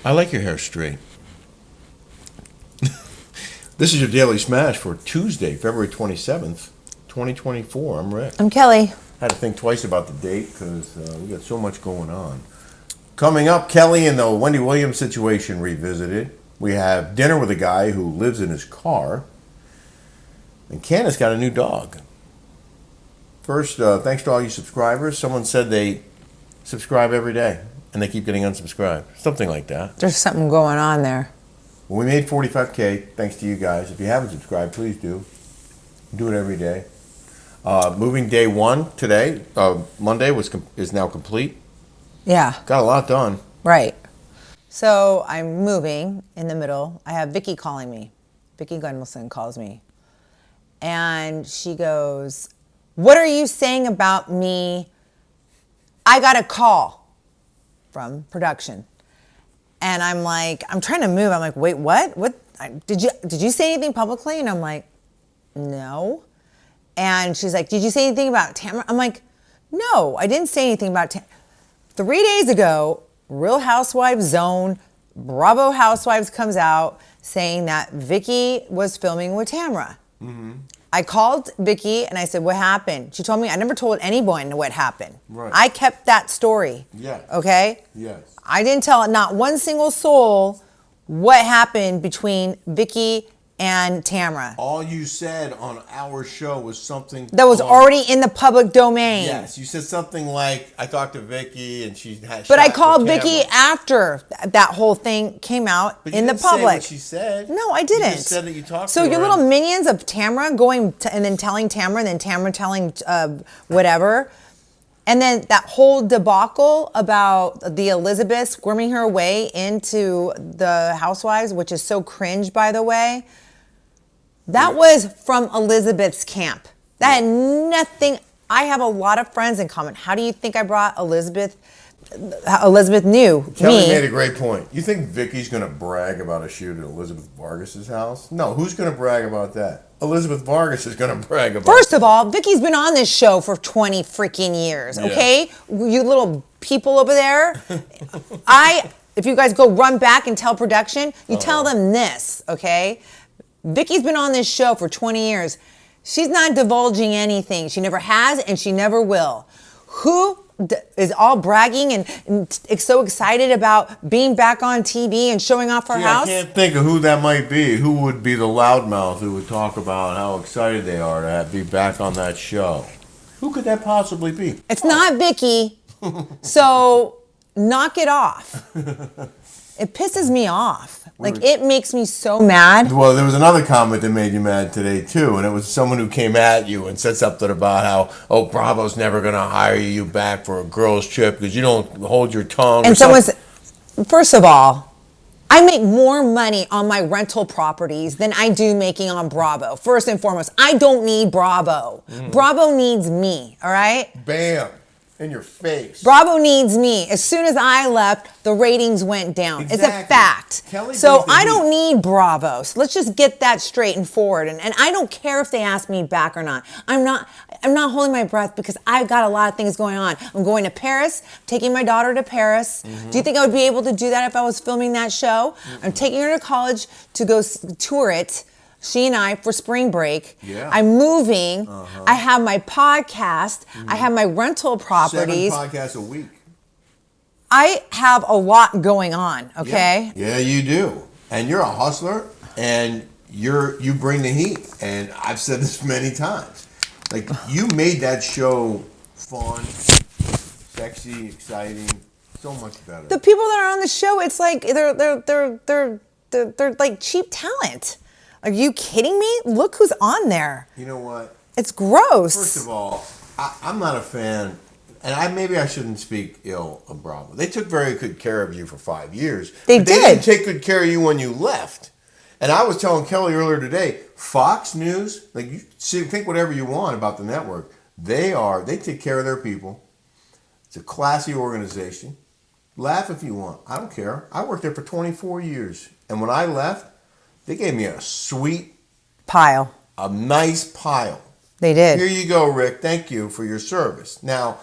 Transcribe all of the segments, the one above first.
I like your hair straight. This is your Daily Smash for Tuesday, February 27th, 2024. I'm Rick. I'm Kelly. I had to think twice about the date because we got so much going on. Coming up, Kelly and the Wendy Williams situation revisited. We have dinner with a guy who lives in his car. And Candace got a new dog. First, thanks to all you subscribers. Someone said they subscribe every day and they keep getting unsubscribed. Something like that. There's something going on there. Well, we made 45K thanks to you guys. If you haven't subscribed, please do. Do it every day. Moving day one today, Monday, is now complete. Yeah. Got a lot done. Right. So I'm moving in the middle. I have Vicki calling me. Vicki Gunvalson calls me. And she goes, "What are you saying about me? I got a call from production." And I'm like, I'm trying to move. I'm like, wait, what? What? Did you say anything publicly? And I'm like, no. And she's like, did you say anything about Tamara? I'm like, no, I didn't say anything about Tamara. 3 days ago, Real Housewives Zone, Bravo Housewives comes out saying that Vicki was filming with Tamara. Mm-hmm. I called Vicki and I said, what happened? She told me I never told anyone what happened. Right. I kept that story. Yeah. Okay? Yes. I didn't tell not one single soul what happened between Vicki and Tamara. All you said on our show was something that was already in the public domain. Yes, you said something like, I talked to Vicki and she had. But I called Vicki after that whole thing came out in the public. Say what she said. No, I didn't. You just said that you talked to So her. your little minions of Tamara going and then telling Tamara, and then Tamara telling whatever. And then that whole debacle about the Elizabeth squirming her way into the Housewives, which is so cringe, by the way. That was from Elizabeth's camp. That had nothing. I have a lot of friends in common. How do you think I brought Elizabeth? Elizabeth knew Kelly me. made a great point. You think Vicki's going to brag about a shoot at Elizabeth Vargas's house? No, who's going to brag about that? Elizabeth Vargas is going to brag about First of all, Vicki's been on this show for 20 freaking years, okay? Yeah. You little people over there. If you guys go run back and tell production, you tell them this, okay? Vicki's been on this show for 20 years. She's not divulging anything. She never has and she never will. Who is all bragging and so excited about being back on TV and showing off her house? I can't think of who that might be. Who would be the loudmouth who would talk about how excited they are to be back on that show? Who could that possibly be? It's not Vicki. So knock it off. It pisses me off. Like, it makes me so mad. Well, there was another comment that made you mad today, too, and it was someone who came at you and said something about how, Bravo's never going to hire you back for a girls' trip because you don't hold your tongue. And someone said, first of all, I make more money on my rental properties than I do making on Bravo. First and foremost, I don't need Bravo. Bravo needs me, all right? Bam. In your face. Bravo needs me. As soon as I left, the ratings went down. Exactly. It's a fact. Kelly so I don't need Bravo. So let's just get that straight and forward. And I don't care if they ask me back or not. I'm not holding my breath because I've got a lot of things going on. I'm going to Paris, taking my daughter to Paris. Mm-hmm. Do you think I would be able to do that if I was filming that show? Mm-hmm. I'm taking her to college to go tour it. She and I for spring break. Yeah. I'm moving. Uh-huh. I have my podcast. Mm-hmm. I have my rental properties. 7 podcasts a week. I have a lot going on, okay? Yeah, you do. And you're a hustler and you bring the heat. And I've said this many times. Like, you made that show fun, sexy, exciting, so much better. The people that are on the show, it's like they're like cheap talent. Are you kidding me? Look who's on there. You know what? It's gross. First of all, I'm not a fan, and maybe I shouldn't speak ill of Bravo. They took very good care of you for 5 years. They did. They didn't take good care of you when you left. And I was telling Kelly earlier today, Fox News, like, you think whatever you want about the network, they take care of their people. It's a classy organization. Laugh if you want. I don't care. I worked there for 24 years. And when I left, they gave me a sweet pile. A nice pile. They did. Here you go, Rick. Thank you for your service. Now,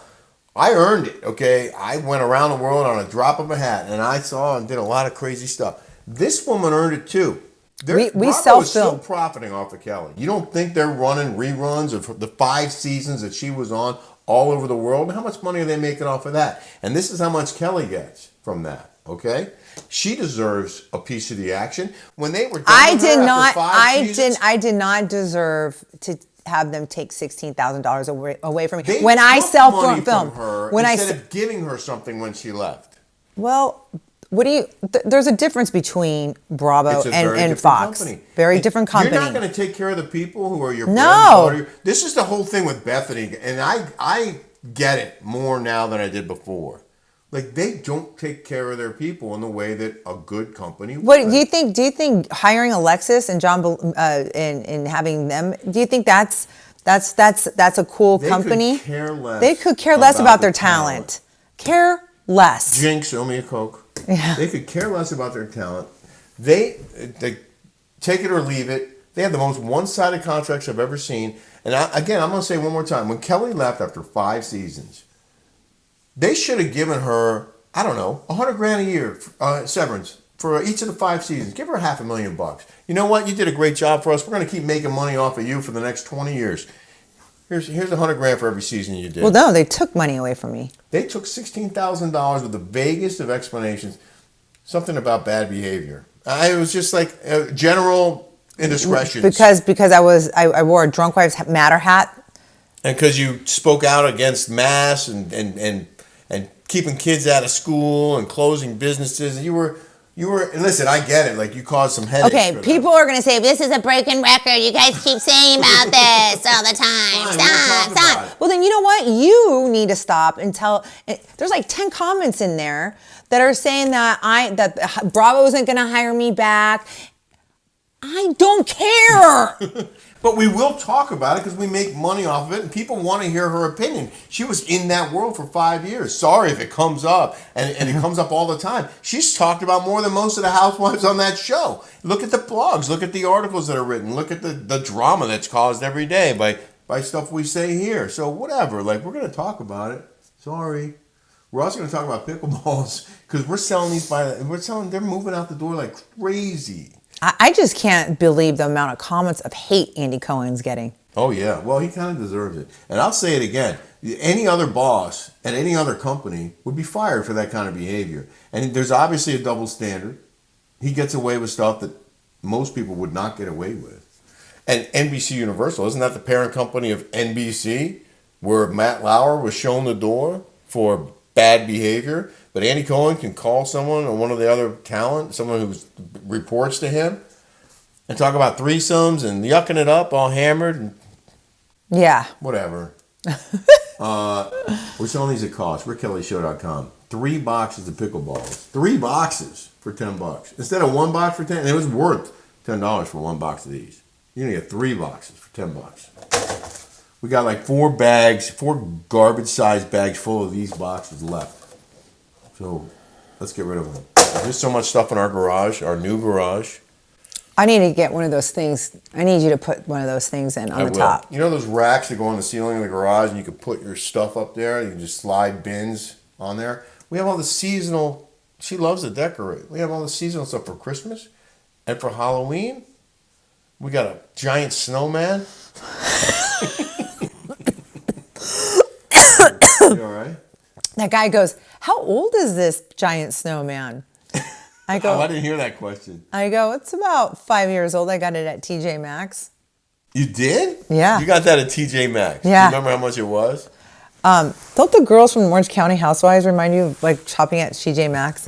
I earned it, okay? I went around the world on a drop of a hat, and I saw and did a lot of crazy stuff. This woman earned it too. We Bravo self-film. is still profiting off of Kelly. You don't think they're running reruns of the 5 seasons that she was on all over the world? How much money are they making off of that? And this is how much Kelly gets from that, okay? She deserves a piece of the action. When they were done with her after 5 seasons, I did not deserve to have them take $16,000 away from me. they when I took self money film, from her when instead of giving her something when she left. well, what do you? There's a difference between Bravo It's a very and different Fox. company. Very And different company. You're not going to take care of the people who are your No. bread and butter. This is the whole thing with Bethany, and I get it more now than I did before. Like, they don't take care of their people in the way that a good company would. What do you think? Do you think hiring Alexis and John and having them? Do you think that's a cool They company? could care less. They could care less about the their talent. Care less. Jinx, owe me a Coke. Yeah. They could care less about their talent. They take it or leave it. They have the most one-sided contracts I've ever seen. And I'm going to say one more time. When Kelly left after 5 seasons, they should have given her, I don't know, $100,000 a year severance for each of the 5 seasons. Give her $500,000. You know what? You did a great job for us. We're going to keep making money off of you for the next 20 years. Here's $100,000 for every season you did. Well, no, they took money away from me. They took $16,000 with the vaguest of explanations, something about bad behavior. It was just like general indiscretions. Because I wore a Drunk Wives Matter hat. And because you spoke out against masks and keeping kids out of school and closing businesses, and you were. Listen, I get it. Like, you caused some headaches. Okay, people are going to say, this is a broken record. You guys keep saying about this all the time. Fine, we'll talk about Stop. it. Well, then you know what? You need to stop and tell. There's like 10 comments in there that are saying that Bravo isn't going to hire me back. I don't care. But we will talk about it because we make money off of it, and people want to hear her opinion. She was in that world for 5 years. Sorry if it comes up, and it comes up all the time. She's talked about more than most of the housewives on that show. Look at the blogs. Look at the articles that are written. Look at the drama that's caused every day by stuff we say here. So whatever. Like, we're going to talk about it. Sorry. We're also going to talk about pickleballs because we're selling these they're moving out the door like crazy. I just can't believe the amount of comments of hate Andy Cohen's getting. Oh, yeah. Well, he kind of deserves it. And I'll say it again. Any other boss at any other company would be fired for that kind of behavior. And there's obviously a double standard. He gets away with stuff that most people would not get away with. And NBC Universal, isn't that the parent company of NBC, where Matt Lauer was shown the door for bad behavior? But Andy Cohen can call someone or one of the other talent, someone who reports to him, and talk about threesomes and yucking it up, all hammered and Yeah. whatever. We're selling these at cost. RickKellyShow.com. 3 boxes of pickleballs. 3 boxes for $10. Instead of 1 box for $10, and it was worth $10 for 1 box of these. You're gonna get 3 boxes for $10. We got like 4 garbage-sized bags full of these boxes left. So let's get rid of them. There's so much stuff in our garage, our new garage. I need to get one of those things. I need you to put one of those things in on the top. You know those racks that go on the ceiling of the garage and you can put your stuff up there? You can just slide bins on there. We have all the seasonal, she loves to decorate. We have all the seasonal stuff for Christmas and for Halloween. We got a giant snowman. You all right? That guy goes, how old is this giant snowman? I go, Oh, I didn't hear that question. it's about 5 years old. I got it at TJ Maxx. You did? Yeah. You got that at TJ Maxx. Yeah. You remember how much it was? Don't the girls from Orange County Housewives remind you of like shopping at TJ Maxx?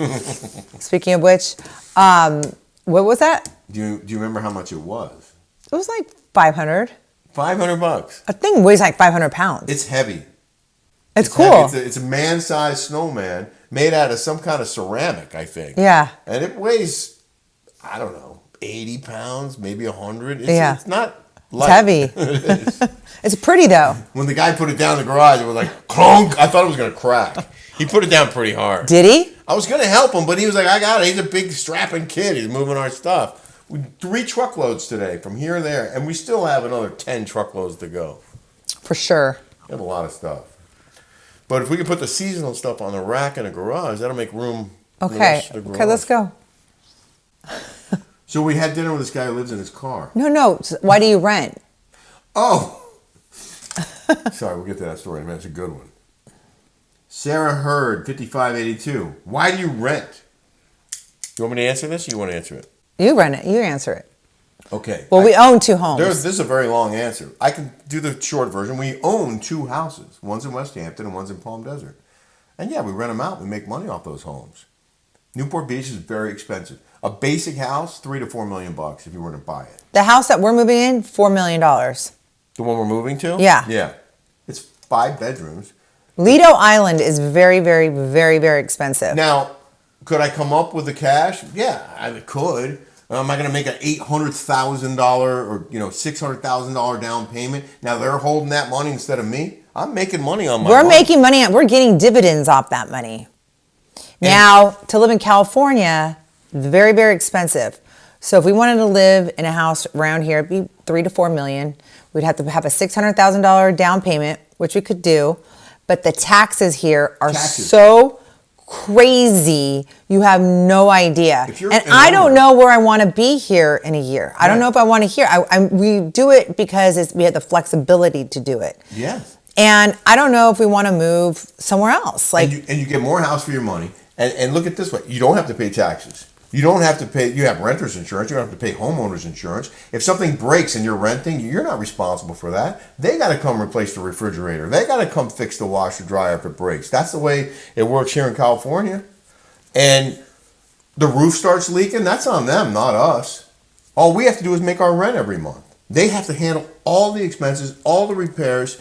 Speaking of which, what was that? Do you remember how much it was? It was like 500. $500. A thing weighs like 500 pounds. It's heavy. It's cool. Heavy. It's a man-sized snowman made out of some kind of ceramic, I think. Yeah. And it weighs, I don't know, 80 pounds, maybe 100. Yeah. It's not light. It's heavy. It is. It's pretty though. When the guy put it down in the garage, it was like clunk. I thought it was going to crack. He put it down pretty hard. Did he? I was going to help him, but he was like, I got it. He's a big strapping kid. He's moving our stuff. 3 truckloads today from here and there, and we still have another 10 truckloads to go. For sure. We have a lot of stuff. But if we could put the seasonal stuff on the rack in a garage, that'll make room. Okay. For the rest of the Okay, let's garage. go. So we had dinner with this guy who lives in his car. No. Why do you rent? Oh! Sorry, we'll get to that story in a minute. It's a good one. Sarah Hurd, 5582. Why do you rent? You want me to answer this, or you want to answer it? You rent it. You answer it. Okay. Well, we own 2 homes. This is a very long answer. I can do the short version. We own 2 houses. One's in West Hampton and one's in Palm Desert. And yeah, we rent them out. We make money off those homes. Newport Beach is very expensive. A basic house, $3 to $4 million if you were to buy it. The house that we're moving in, $4 million. The one we're moving to? Yeah. Yeah. It's 5 bedrooms. Lido Island is very, very, very, very expensive. Now, could I come up with the cash? Yeah, I could. Am I going to make an $800,000 or $600,000 down payment? Now they're holding that money instead of me. I'm making money on my. We're money. making money. We're getting dividends off that money. Now, to live in California, very, very expensive. So if we wanted to live in a house around here, it'd be $3 to $4 million. We'd have to have a $600,000 down payment, which we could do. But the taxes here are so crazy. You have no idea. And I don't know where I want to be here in a year. I don't know if I want to hear. We do it because we have the flexibility to do it. Yeah. And I don't know if we want to move somewhere else. Like, and you get more house for your money. And look at it this way. You don't have to pay taxes. You don't have to pay. You have renter's insurance. You don't have to pay homeowner's insurance. If something breaks and you're renting, you're not responsible for that. They got to come replace the refrigerator. They got to come fix the washer dryer if it breaks. That's the way it works here in California. And the roof starts leaking, that's on them, not us. All we have to do is make our rent every month. They have to handle all the expenses, all the repairs.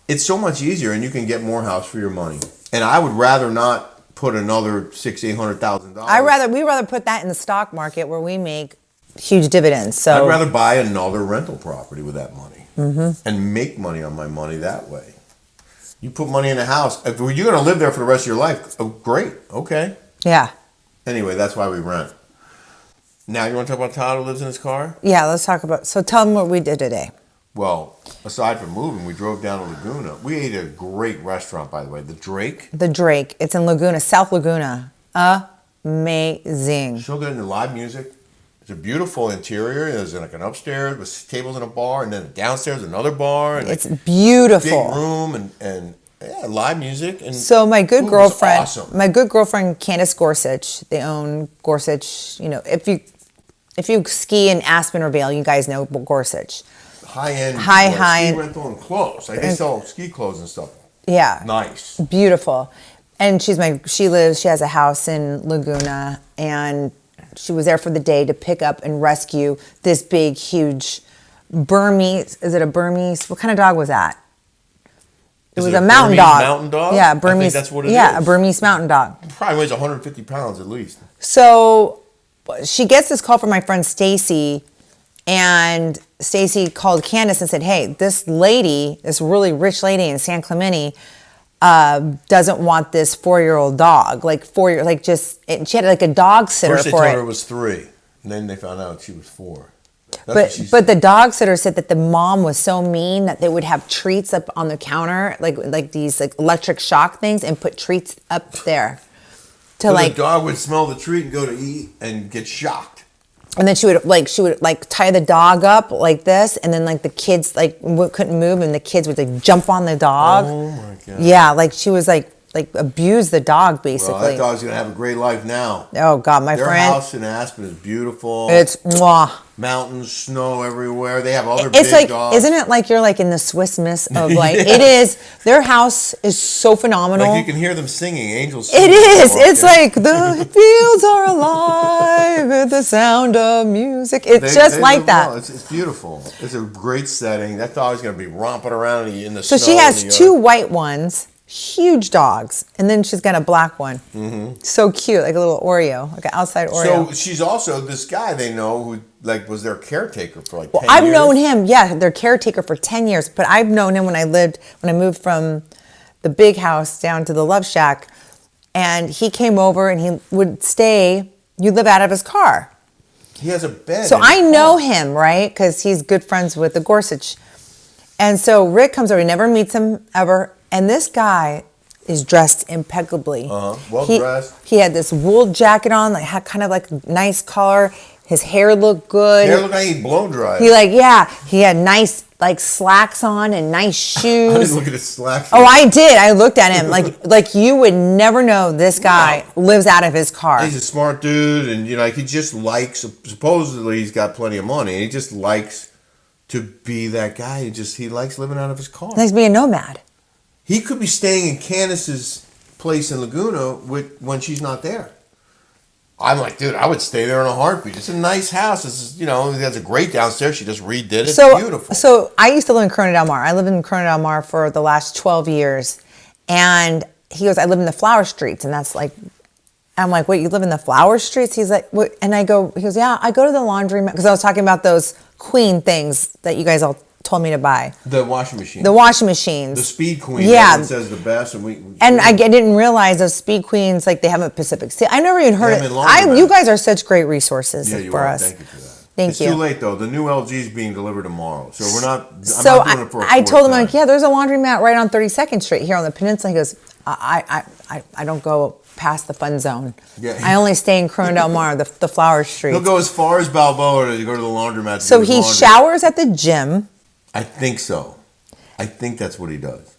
It's so much easier, and you can get more house for your money. And I would rather not put another $600,000-$800,000. we'd rather put that in the stock market where we make huge dividends. So I'd rather buy another rental property with that money and make money on my money that way. You put money in a house. If you're going to live there for the rest of your life, oh, great. Okay. yeah. Anyway, that's why we rent. Now, you want to talk about Todd who lives in his car? Yeah, let's talk about, so tell them what we did today. Well, aside from moving, we drove down to Laguna. We ate at a great restaurant, by the way, the Drake. The Drake. It's in Laguna, South Laguna. Amazing. So good in the live music. It's a beautiful interior. There's like an upstairs with tables and a bar, and then downstairs another bar. And It's beautiful. big room and yeah, live music. And So my good food was girlfriend, awesome. Candace Gorsuch, they own Gorsuch. You know, if you ski in Aspen or Vail, you guys know Gorsuch. High-end High-end. ski rental and clothes. Like they sell ski clothes and stuff. Yeah. Nice. Beautiful. And she has a house in Laguna, and she was there for the day to pick up and rescue this big, huge Burmese. Is it a Burmese? What kind of dog was that? It was a mountain dog. Mountain dog? Yeah, I Burmese. think that's what it is. Yeah, a Burmese mountain dog. Probably weighs 150 pounds at least. So she gets this call from my friend Stacy, and Stacy called Candace and said, "Hey, this lady, this really rich lady in San Clemente, doesn't want this 4-year-old dog. She had like a dog sitter First they for told it. her it was 3, and then they found out she was 4. But the dog sitter said that the mom was so mean that they would have treats up on the counter, like these like electric shock things, and put treats up there to the dog would smell the treat and go to eat and get shocked. And then she would tie the dog up like this, and then like the kids couldn't move, and the kids would like jump on the dog. Oh my god! Yeah, like she was like abuse the dog basically. Well, that dog's gonna have a great life now. Oh God, my Their friend. house in Aspen is beautiful. It's mwah. Mountains, snow everywhere. They have other It's big like, dogs. isn't it like you're like in the Swiss Miss of like, Yeah. It is, their house is so phenomenal. Like you can hear them singing, angels It singing. is. It's like the fields are alive with the sound of music. It's just like live that. well. It's beautiful. It's a great setting. That dog's going to be romping around in the So snow. she in has the 2 white ones, huge dogs, and then she's got a black one. Mm-hmm. So cute, like a little Oreo, like an outside Oreo. So she's also this guy they know who like was their caretaker for like 10 years. I've known him, yeah, their caretaker for 10 years, but I've known him when I moved from the big house down to the Love Shack, and he came over and he would stay, you'd live out of his car. He has a bed. So I know him, right? Because he's good friends with the Gorsuch. And so Rick comes over, he never meets him ever. And this guy is dressed impeccably. Well dressed. He had this wool jacket on, like had kind of like a nice collar. His hair looked good. Hair looked like he blow dried. He had nice like slacks on and nice shoes. I didn't look at his slacks. Oh, I did. I looked at him like you would never know this guy lives out of his car. He's a smart dude, and he just likes. Supposedly, he's got plenty of money, and he just likes to be that guy. He likes living out of his car. He likes being a nomad. He could be staying in Candace's place in Laguna when she's not there. I'm like, dude, I would stay there in a heartbeat. It's a nice house. It has a great downstairs. She just redid it. It's beautiful. So I used to live in Corona Del Mar. I lived in Corona Del Mar for the last 12 years. And he goes, I live in the flower streets. And that's like, I'm like, wait, you live in the flower streets? He's like, what? And he goes, yeah, I go to the laundromat. Because I was talking about those Queen things that you guys all told me to buy. The washing machine. The washing machines. The Speed Queen. Yeah. Everyone says the best. And I didn't realize those Speed Queens, like they have a Pacific Sea. I never even heard it. You guys are such great resources for us. Thank you for that. Thank you. It's too late though. The new LG is being delivered tomorrow, so we're not. I'm not doing it for a I told him, time. like, yeah, there's a laundromat right on 32nd Street here on the peninsula. He goes, I don't go past the fun zone. Yeah. I only stay in Corona Del Mar, the flower street. He'll go as far as Balboa to go to the laundromat. So he showers at the gym. I think so. I think that's what he does.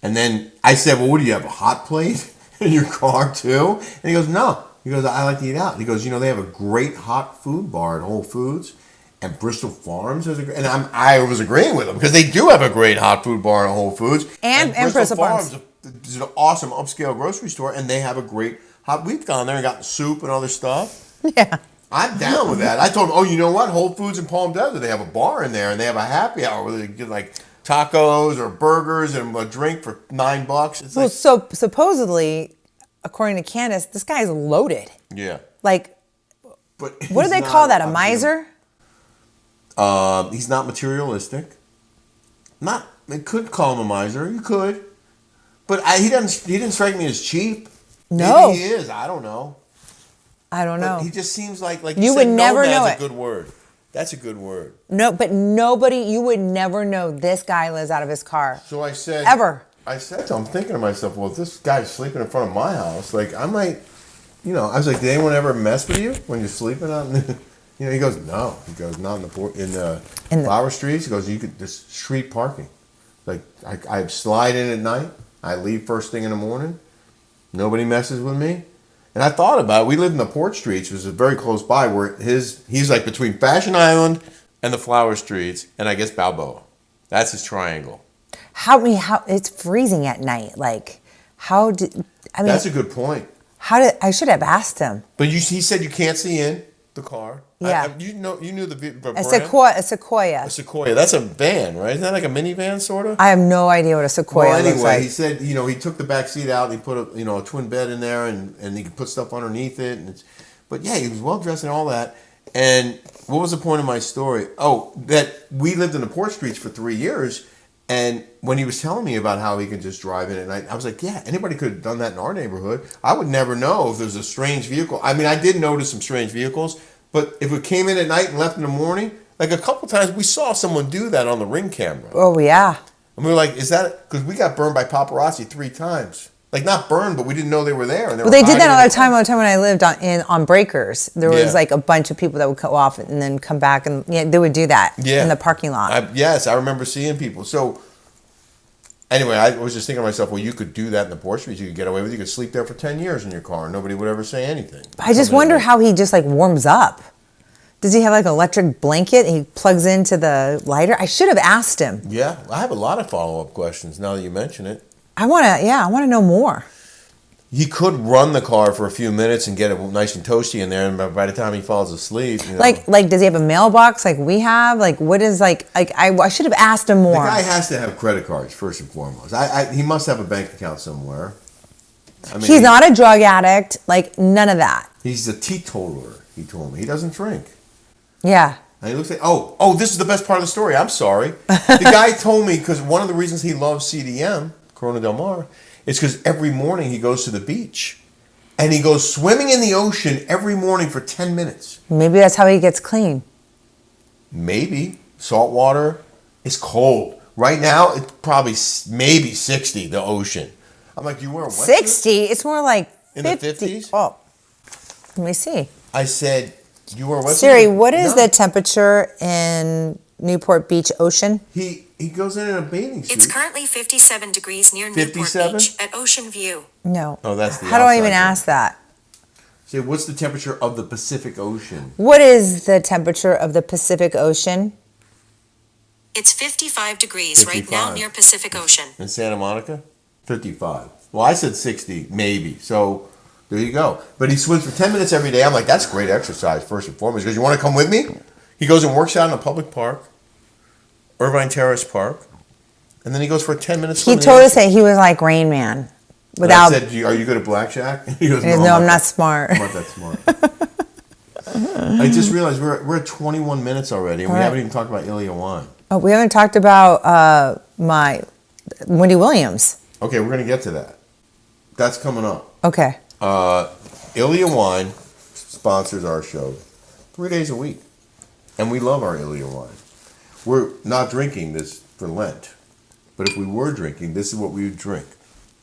And then I said, well, what do you have, a hot plate in your car too? And he goes, no. He goes, I like to eat out. He goes, they have a great hot food bar at Whole Foods, and Bristol Farms has a great, and I was agreeing with him because they do have a great hot food bar at Whole Foods. And Bristol Farms is an awesome upscale grocery store, and they have a great hot. We've gone there and gotten soup and other stuff. Yeah. I'm down with that. I told him, oh, you know what? Whole Foods in Palm Desert, they have a bar in there, and they have a happy hour where they get like tacos or burgers and a drink for $9. It's well, so supposedly, according to Candace, this guy's loaded. Yeah. Like, but what do they call that? A miser? He's not materialistic. They could call him a miser. You could, but he didn't strike me as cheap. No, maybe he is. I don't know. But he just seems like you would never know it. That's a good word. That's a good word. No, but you would never know this guy lives out of his car. So I said, I'm thinking to myself, well, if this guy's sleeping in front of my house, like I might, I was like, did anyone ever mess with you when you're sleeping out? He goes, no. He goes, not in the flower streets. He goes, you could just street parking. Like I slide in at night. I leave first thing in the morning. Nobody messes with me. And I thought about it. We lived in the Port Streets, which is very close by, where he's like between Fashion Island and the Flower Streets, and I guess Balboa. That's his triangle. How it's freezing at night. Like, that's a good point. I should have asked him. But he said you can't see in the car. Yeah. You knew the brand? A Sequoia. A Sequoia. That's a van, right? Isn't that like a minivan, sort of? I have no idea what a Sequoia looks like. He said, he took the back seat out and he put a twin bed in there and he could put stuff underneath it. But yeah, he was well dressed and all that. And what was the point of my story? Oh, that we lived in the Port Streets for 3 years. And when he was telling me about how he could just drive in at night, I was like, yeah, anybody could have done that in our neighborhood. I would never know if there was a strange vehicle. I mean, I did notice some strange vehicles, but if it came in at night and left in the morning, like a couple times we saw someone do that on the Ring camera. Oh, yeah. And we were like, is that, because we got burned by paparazzi 3 times. Like not burned, but we didn't know they were there. And they did that all the time when I lived on Breakers. There was like a bunch of people that would go off and then come back, and they would do that in the parking lot. Yes, I remember seeing people. So anyway, I was just thinking to myself, well, you could do that in the Port Streets. You could get away with it. You could sleep there for 10 years in your car and nobody would ever say anything. I just wonder how he just like warms up. Does he have like an electric blanket he plugs into the lighter? I should have asked him. Yeah, I have a lot of follow-up questions now that you mention it. I want to know more. He could run the car for a few minutes and get it nice and toasty in there, and by the time he falls asleep, like does he have a mailbox like we have? Like what is I should have asked him more. The guy has to have credit cards first and foremost. He must have a bank account somewhere. I mean, he's not a drug addict. Like none of that. He's a teetotaler. He told me he doesn't drink. Yeah. And he looks like, oh, this is the best part of the story. I'm sorry. The guy told me because one of the reasons he loves CDM, Corona Del Mar, is because every morning he goes to the beach and he goes swimming in the ocean every morning for 10 minutes. Maybe that's how he gets clean. Maybe. Salt water is cold. Right now, it's probably maybe 60, the ocean. I'm like, you wear a wetsuit? 60? It's more like 50. In the 50s? Oh, let me see. I said, you wear a wetsuit? Siri, what is No. the temperature in Newport Beach Ocean? He goes in a bathing suit. It's currently 57 degrees near Newport 57? Beach at Ocean View. No. Oh, that's the How do I even outside ask that? Say, what's the temperature of the Pacific Ocean? What is the temperature of the Pacific Ocean? It's 55 degrees right now 55. near Pacific Ocean. In Santa Monica? 55. Well, I said 60, maybe. So there you go. But he swims for 10 minutes every day. I'm like, that's great exercise, first and foremost. He goes, you want to come with me? He goes and works out in a public park, Irvine Terrace Park, and then he goes for a 10-minute He swim. in the told us ocean. that he was like Rain Man. And Without, I said, are you good at blackjack? He goes, no, I'm not smart. I'm not that smart. I just realized we're at 21 minutes already, and we All right. haven't even talked about Ilya Wine. Oh, we haven't talked about my Wendy Williams. Okay, we're going to get to that. That's coming up. Okay. Ilya Wine sponsors our show 3 days a week. And we love our Ilya Wine. We're not drinking this for Lent. But if we were drinking, this is what we would drink.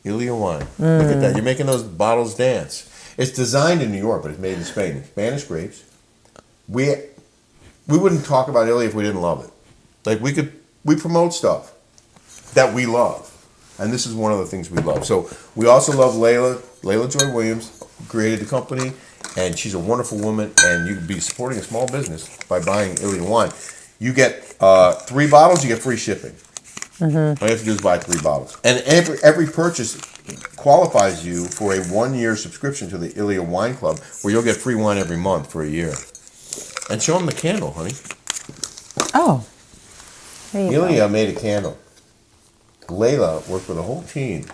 Ilya Wine. Look at that. You're making those bottles dance. It's designed in New York, but it's made in Spain. Spanish grapes. We wouldn't talk about Ilya if we didn't love it. Like we promote stuff that we love. And this is one of the things we love. So we also love Layla Joy Williams, created the company, and she's a wonderful woman, and you can be supporting a small business by buying Ilya Wine. You get 3 bottles, you get free shipping. All you have to do is buy 3 bottles. And every purchase qualifies you for a 1-year subscription to the Ilya Wine Club, where you'll get free wine every month for a year. And show them the candle, honey. Oh. There you go. Ilya made a candle. Layla worked with a whole team.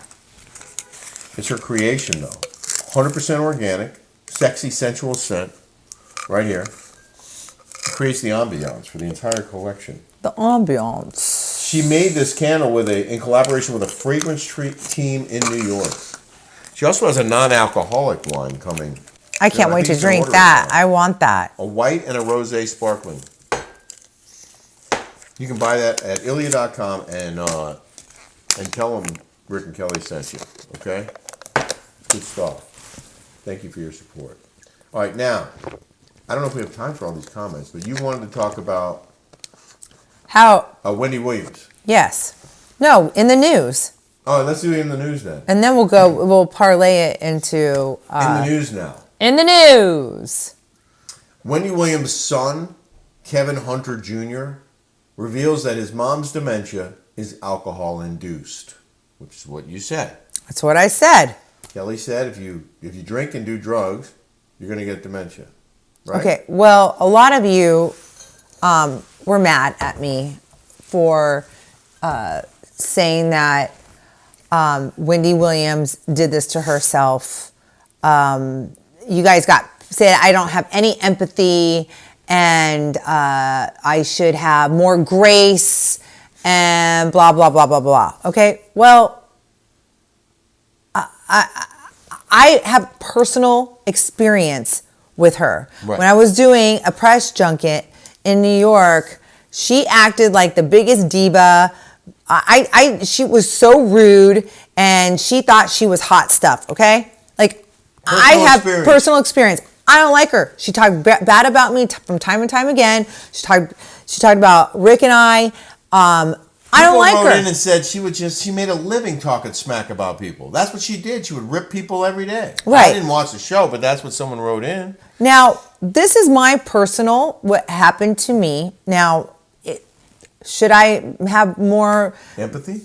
It's her creation, though. 100% organic, sexy, sensual scent. Right here. It creates the ambiance for the entire collection. The ambiance. She made this candle in collaboration with a fragrance team in New York. She also has a non-alcoholic wine coming. I can't I wait think to you drink order it that. now. I want that. A white and a rosé sparkling. You can buy that at Ilya.com and tell them Rick and Kelly sent you. Okay? Good stuff. Thank you for your support. All right, now, I don't know if we have time for all these comments, but you wanted to talk about How? Wendy Williams. Yes. No, in the news. Oh, let's do it in the news then. And then we'll parlay it into In the news now. in the news. Wendy Williams' son, Kevin Hunter Jr., reveals that his mom's dementia is alcohol-induced, which is what you said. That's what I said. Kelly said if you drink and do drugs, you're going to get dementia. Right? Okay, well, a lot of you were mad at me for saying that Wendy Williams did this to herself. You guys said I don't have any empathy and I should have more grace and blah, blah, blah, blah, blah. Okay, well, I have personal experience with her. Right. When I was doing a press junket in New York, she acted like the biggest diva. She was so rude, and she thought she was hot stuff. Okay, like I have personal experience. I don't like her. She talked bad about me from time and time again. She talked about Rick and I. I don't like People her. wrote in and said she made a living talking smack about people. That's what she did. She would rip people every day. Right. I didn't watch the show, but that's what someone wrote in. Now, this is my personal, what happened to me. Now, should I have more Empathy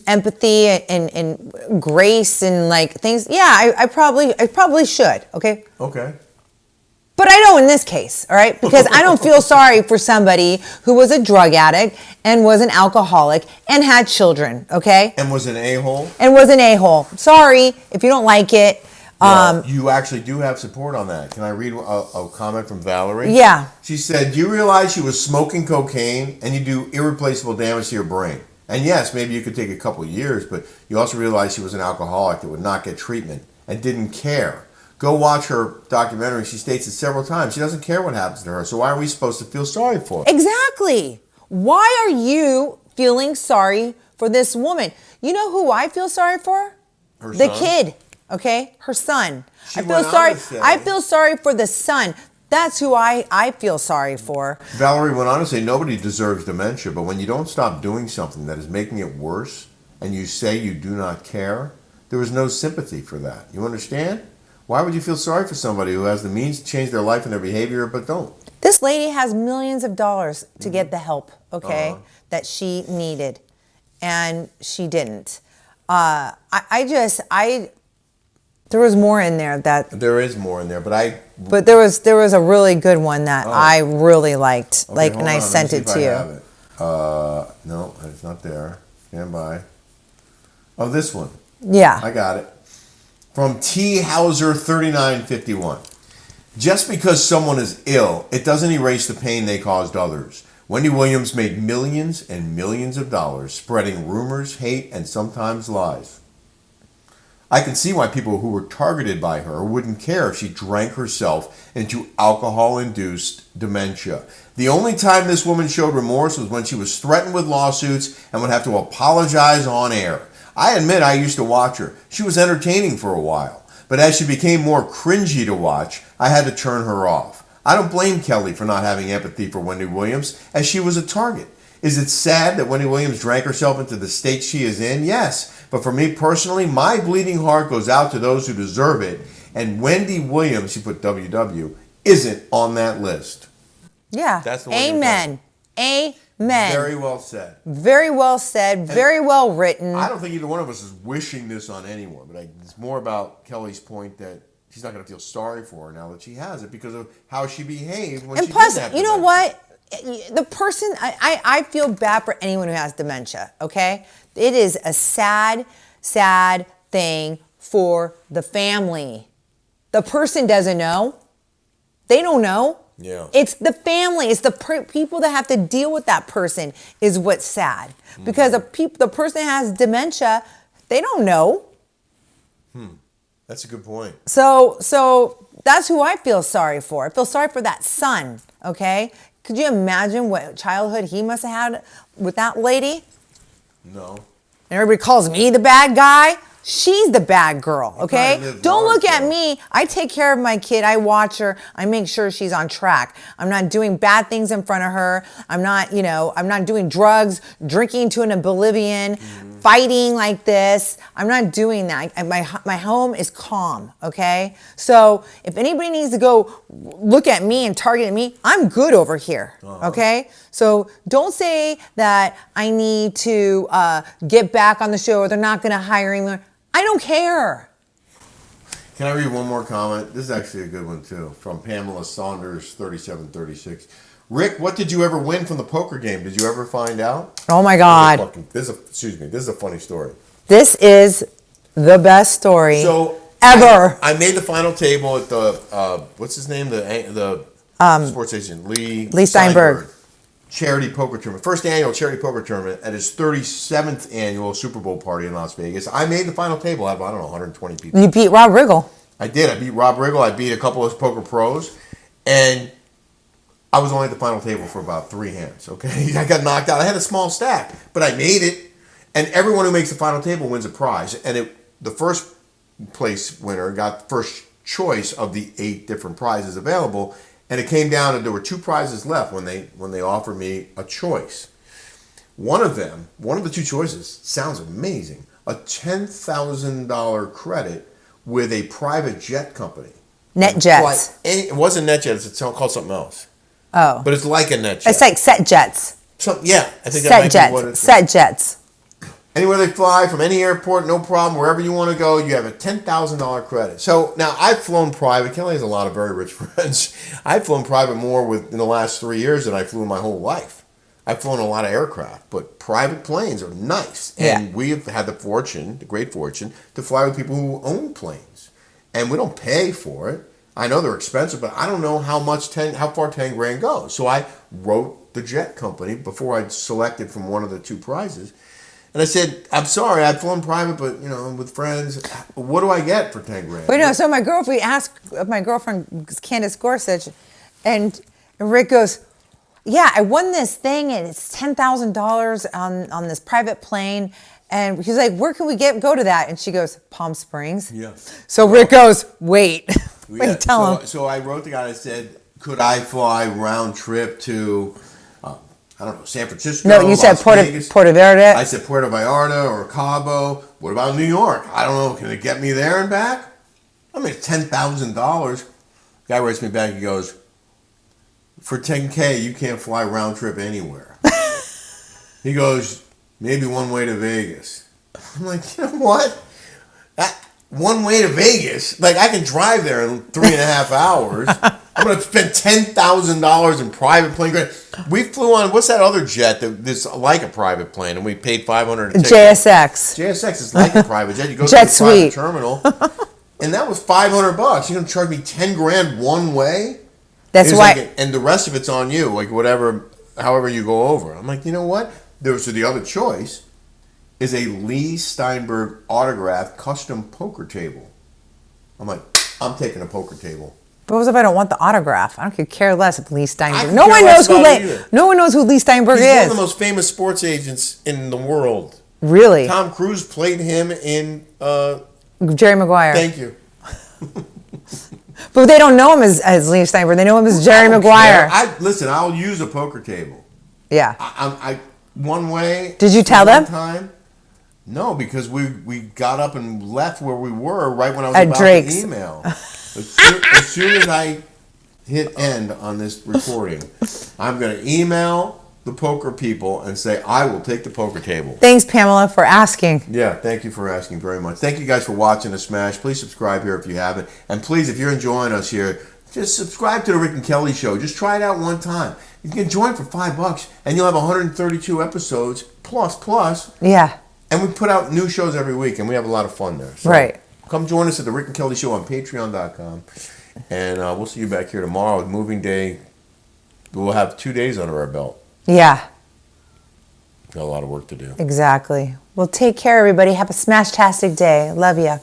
and grace and like things? Yeah, I probably should. Okay. Okay. But I don't in this case, all right? Because I don't feel sorry for somebody who was a drug addict and was an alcoholic and had children, okay? And was an a-hole. And was an a-hole. Sorry if you don't like it. You actually do have support on that. Can I read a comment from Valerie? Yeah. She said, do you realize she was smoking cocaine and you do irreplaceable damage to your brain? And yes, maybe you could take a couple of years, but you also realize she was an alcoholic that would not get treatment and didn't care. Go watch her documentary. She states it several times. She doesn't care what happens to her. So why are we supposed to feel sorry for her? Exactly. Why are you feeling sorry for this woman? You know who I feel sorry for? Her The son? kid, okay? Her son. She I feel went on sorry. to say- I feel sorry for the son. That's who I feel sorry for. Valerie went on to say nobody deserves dementia, but when you don't stop doing something that is making it worse and you say you do not care, there is no sympathy for that. You understand? Why would you feel sorry for somebody who has the means to change their life and their behavior but don't? This lady has millions of dollars to get the help, okay, that she needed, and she didn't. There was more in there that. There is more in there, But there was a really good one that I really liked, Okay, and I hold on. sent Let me it see to if I you. have it. No, it's not there. Stand by. Oh, this one. Yeah. I got it. From T. Hauser 3951. Just because someone is ill, it doesn't erase the pain they caused others. Wendy Williams made millions and millions of dollars spreading rumors, hate, and sometimes lies. I can see why people who were targeted by her wouldn't care if she drank herself into alcohol-induced dementia. The only time this woman showed remorse was when she was threatened with lawsuits and would have to apologize on air. I admit I used to watch her. She was entertaining for a while. But as she became more cringy to watch, I had to turn her off. I don't blame Kelly for not having empathy for Wendy Williams, as she was a target. Is it sad that Wendy Williams drank herself into the state she is in? Yes. But for me personally, my bleeding heart goes out to those who deserve it. And Wendy Williams, she put WW, isn't on that list. Yeah. That's the one you're Amen. Amen. Very well said. Very well said. Very well written. I don't think either one of us is wishing this on anyone, but it's more about Kelly's point that she's not going to feel sorry for her now that she has it because of how she behaved when And she plus, didn't have you know dementia. what? The person, I feel bad for anyone who has dementia, okay? It is a sad, sad thing for the family. The person doesn't know. They don't know. Yeah. It's the family. It's the people that have to deal with that person is what's sad. Because the person that has dementia, they don't know. That's a good point. So that's who I feel sorry for. I feel sorry for that son, okay? Could you imagine what childhood he must have had with that lady? No. And everybody calls me the bad guy. She's the bad girl, okay? probably lived Don't look large, at though. me. I take care of my kid. I watch her. I make sure she's on track. I'm not doing bad things in front of her. I'm not doing drugs, drinking to an oblivion, fighting like this. I'm not doing that. My home is calm, okay? So if anybody needs to go look at me and target me, I'm good over here, okay? So don't say that I need to get back on the show or they're not going to hire me. I don't care. Can I read one more comment? This is actually a good one too, from Pamela Saunders 3736. Rick, what did you ever win from the poker game? Did you ever find out? Oh my God. This is a funny story. This is the best story ever. I made the final table at the what's his name? The sports agent Lee Steinberg. charity poker tournament, first annual charity poker tournament at his 37th annual Super Bowl party in Las Vegas. I made the final table out of, I don't know, 120 people. You beat Rob Riggle. I did. I beat Rob Riggle. I beat a couple of poker pros, and I was only at the final table for about 3 hands. Okay, I got knocked out. I had a small stack, but I made it. And everyone who makes the final table wins a prize. And the first place winner got first choice of the 8 different prizes available. And it came down, and there were 2 prizes left when they offered me a choice. One of the 2 choices sounds amazing: a $10,000 credit with a private jet company. NetJets. It wasn't NetJets. It's called something else. Oh. But it's like a NetJet. It's like set jets. Yeah, I think that Set might jets. be what it's. Set jets. Anywhere they fly, from any airport, no problem. Wherever you want to go, you have a $10,000 credit. So now I've flown private. Kelly has a lot of very rich friends. I've flown private more in the last 3 years than I flew in my whole life. I've flown a lot of aircraft, but private planes are nice. And we have had the great fortune, to fly with people who own planes. And we don't pay for it. I know they're expensive, but I don't know how far 10 grand goes. So I wrote the jet company before I selected from one of the 2 prizes. And I said, I'm sorry, I've flown private, but, with friends, what do I get for 10 grand? Wait, no, so we asked my girlfriend, Candace Gorsuch, and Rick goes, yeah, I won this thing, and it's $10,000 on this private plane, And he's like, where can we go to that? And she goes, Palm Springs. Yeah. So Rick goes, wait. Yeah, Tell him. So I wrote the guy. I said, could I fly round trip to, I don't know, San Francisco? No, you said Las Vegas? Puerto Verde. I said Puerto Vallarta or Cabo. What about New York? I don't know. Can it get me there and back? I mean, $10,000. Guy writes me back. He goes, for $10K, you can't fly round trip anywhere. He goes, maybe one way to Vegas. I'm like, you know what? One way to Vegas? Like, I can drive there in 3.5 hours. I'm going to spend $10,000 in private plane. We flew on, what's that other jet that's like a private plane, and we paid $500 a ticket. JSX. JSX is like a private jet. You go Jet to the private Suite. terminal, and that was $500. You're going to charge me $10,000 one way? That's He's why. like, and the rest of it's on you, like whatever, however you go over. I'm like, you know what? So the other choice is a Lee Steinberg autographed custom poker table. I'm like, I'm taking a poker table. But what if I don't want the autograph? I don't care less if Lee I Steinberg. could No care one less knows about it either. No one knows who Lee Steinberg He's is. one of the most famous sports agents in the world. Really? Tom Cruise played him in. Jerry Maguire. Thank you. But they don't know him as Lee Steinberg. They know him as Jerry I don't Maguire. care. Listen, I'll use a poker table. Yeah. I one way. Did you tell one them? Time. No, because we got up and left where we were right when I was At about Drake's. to email. As soon as I hit end on this recording, I'm going to email the poker people and say, I will take the poker table. Thanks, Pamela, for asking. Yeah, thank you for asking very much. Thank you guys for watching the Smash. Please subscribe here if you haven't. And please, if you're enjoying us here, just subscribe to the Rick and Kelly Show. Just try it out one time. You can join for $5 and you'll have 132 episodes plus. Yeah. And we put out new shows every week, and we have a lot of fun there. So Right. Come join us at the Rick and Kelly Show on Patreon.com. And we'll see you back here tomorrow with Moving Day. We'll have 2 days under our belt. Yeah. Got a lot of work to do. Exactly. Well, take care, everybody. Have a smash-tastic day. Love ya.